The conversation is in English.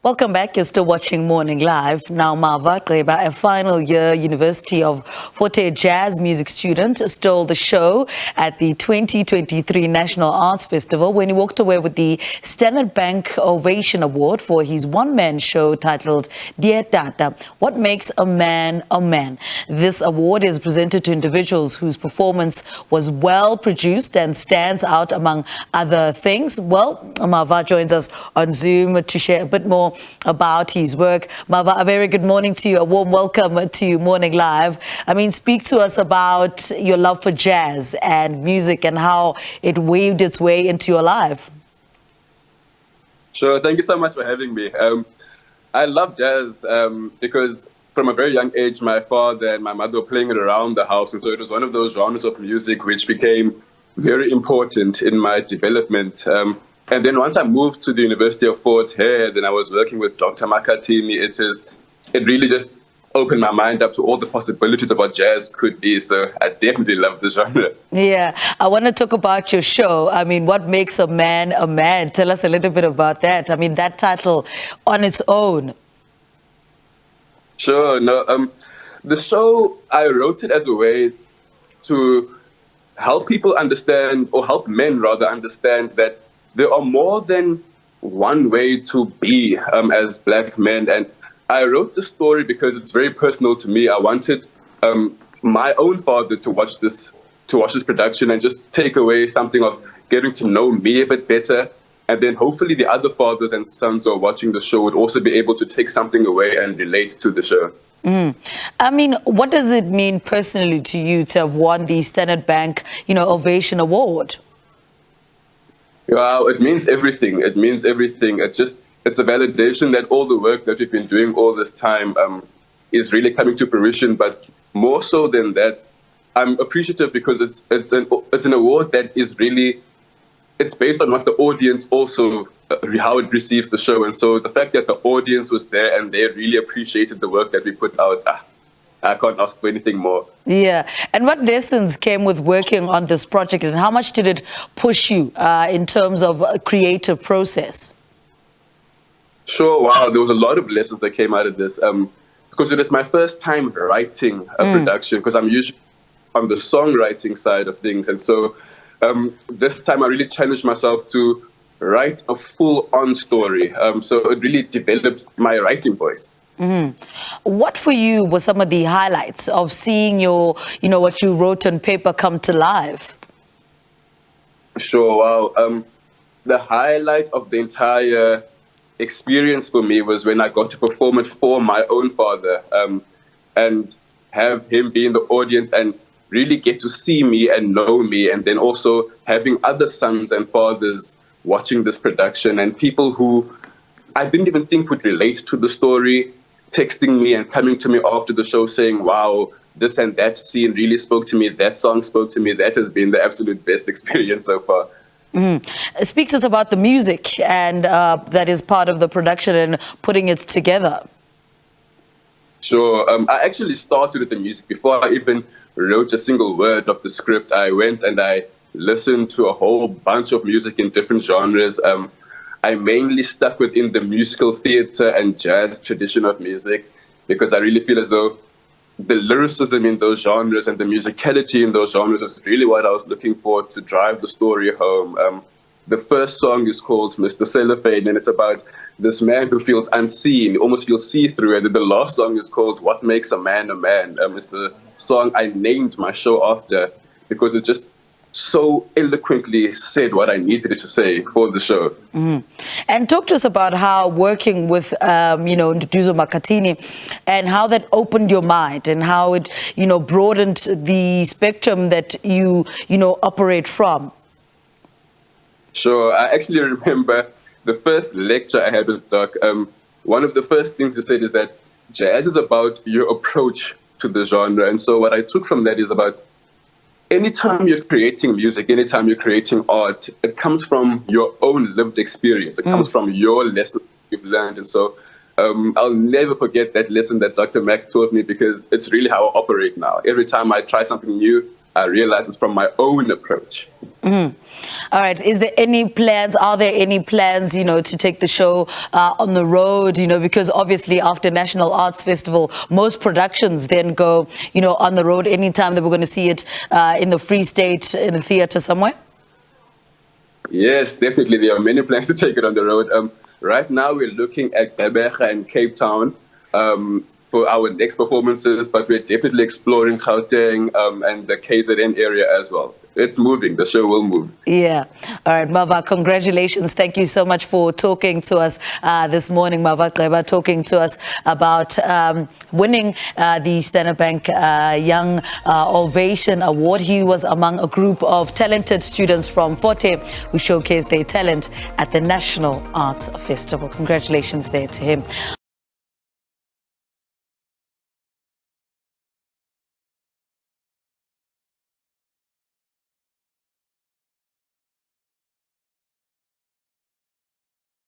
Welcome back. You're still watching Morning Live. Now, Mava Gqeba, a final year University of Fort Hare jazz music student, stole the show at the 2023 National Arts Festival when he walked away with the Standard Bank Ovation Award for his one-man show titled Dear Tata, What Makes a Man a Man. This award is presented to individuals whose performance was well produced and stands out among other things. Well, Mava joins us on Zoom to share a bit more about his work. Mava, a very good morning to you. A warm welcome to Morning Live. Speak to us about your love for jazz and music and how it weaved its way into your life. Sure. Thank you so much for having me. I love jazz because from a very young age, my father and my mother were playing it around the house. And so it was one of those genres of music which became very important in my development. And then once I moved to the University of Fort Hare, then I was working with Dr. Makatini. It really just opened my mind up to all the possibilities of what jazz could be. So I definitely love the genre. Yeah, I want to talk about your show. What makes a man a man? Tell us a little bit about that. That title on its own. Sure. No, the show, I wrote it as a way to help people understand, or help men rather understand, that there are more than one way to be as black men. And I wrote the story because it's very personal to me. I wanted my own father to watch this production and just take away something of getting to know me a bit better. And then hopefully the other fathers and sons who are watching the show would also be able to take something away and relate to the show. What does it mean personally to you to have won the Standard Bank, Ovation Award? Wow, it means everything. It means everything. It's a validation that all the work that we've been doing all this time is really coming to fruition. But more so than that, I'm appreciative because it's an award that is really, it's based on what the audience also, how it receives the show. And so the fact that the audience was there and they really appreciated the work that we put out, I can't ask for anything more. Yeah. And what lessons came with working on this project, and how much did it push you in terms of a creative process? Sure. Wow. There was a lot of lessons that came out of this because it is my first time writing a production, because I'm usually on the songwriting side of things. And so this time I really challenged myself to write a full-on story. So it really developed my writing voice. What for you were some of the highlights of seeing what you wrote on paper come to life? Sure. Wow. The highlight of the entire experience for me was when I got to perform it for my own father and have him be in the audience and really get to see me and know me, and then also having other sons and fathers watching this production and people who I didn't even think would relate to the story texting me and coming to me after the show saying, wow, this and that scene really spoke to me, that song spoke to me. That has been the absolute best experience so far. Speak to us about the music and that is part of the production and putting it together. Sure. I actually started with the music before I even wrote a single word of the script. I went and I listened to a whole bunch of music in different genres. I mainly stuck within the musical theater and jazz tradition of music because I really feel as though the lyricism in those genres and the musicality in those genres is really what I was looking for to drive the story home. The first song is called Mr. Cellophane, and it's about this man who feels unseen, almost feels see-through. And then the last song is called What Makes a Man a Man. It's the song I named my show after because it just so eloquently said what I needed it to say for the show. And talk to us about how working with, Nduduzo Makatini and how that opened your mind and how it, broadened the spectrum that you operate from. Sure. I actually remember the first lecture I had with Doc. One of the first things he said is that jazz is about your approach to the genre. And so what I took from that is about anytime you're creating music, anytime you're creating art, it comes from your own lived experience. It comes from your lesson you've learned. And so I'll never forget that lesson that Dr. Mack taught me because it's really how I operate now. Every time I try something new, I realize it's from my own approach. All right. Are there any plans, to take the show on the road, because obviously after National Arts Festival, most productions then go, on the road anytime that we're going to see it in the Free State, in a theatre somewhere? Yes, definitely. There are many plans to take it on the road. Right now, we're looking at Gqeba and Cape Town for our next performances, but we're definitely exploring Gauteng and the KZN area as well. It's moving. The show will move. Yeah. All right, Mava, congratulations. Thank you so much for talking to us this morning, Mava Gqeba, talking to us about winning the Standard Bank Young Ovation Award. He was among a group of talented students from Fort Hare who showcased their talent at the National Arts Festival. Congratulations there to him.